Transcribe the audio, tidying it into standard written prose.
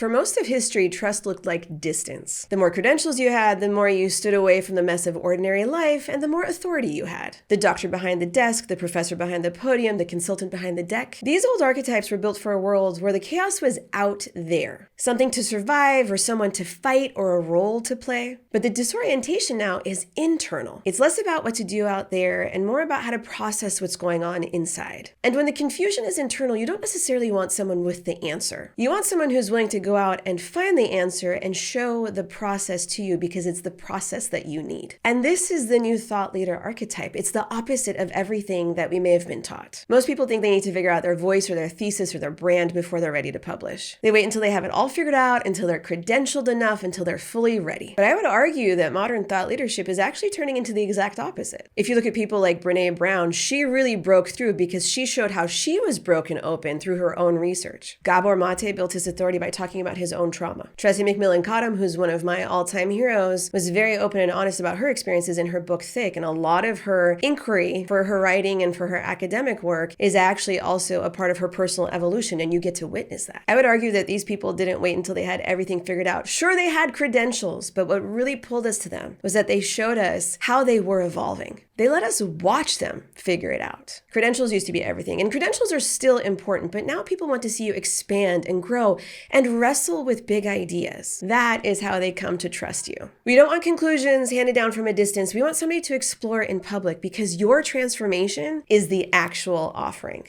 For most of history, trust looked like distance. The more credentials you had, the more you stood away from the mess of ordinary life, and the more authority you had. The doctor behind the desk, the professor behind the podium, the consultant behind the deck. These old archetypes were built for a world where the chaos was out there. Something to survive, or someone to fight, or a role to play. But the disorientation now is internal. It's less about what to do out there and more about how to process what's going on inside. And when the confusion is internal, you don't necessarily want someone with the answer. You want someone who's willing to go out and find the answer and show the process to you because it's the process that you need. And this is the new thought leader archetype. It's the opposite of everything that we may have been taught. Most people think they need to figure out their voice or their thesis or their brand before they're ready to publish. They wait until they have it all figured out, until they're credentialed enough, until they're fully ready. But I would argue that modern thought leadership is actually turning into the exact opposite. If you look at people like Brené Brown, she really broke through because she showed how she was broken open through her own research. Gabor Mate built his authority by talking about his own trauma. Tressie McMillan Cottom, who's one of my all-time heroes, was very open and honest about her experiences in her book Thick, and a lot of her inquiry for her writing and for her academic work is actually also a part of her personal evolution, and you get to witness that. I would argue that these people didn't wait until they had everything figured out. Sure, they had credentials, but what really pulled us to them was that they showed us how they were evolving. They let us watch them figure it out. Credentials used to be everything, and credentials are still important, but now people want to see you expand and grow and wrestle with big ideas. That is how they come to trust you. We don't want conclusions handed down from a distance. We want somebody to explore in public because your transformation is the actual offering.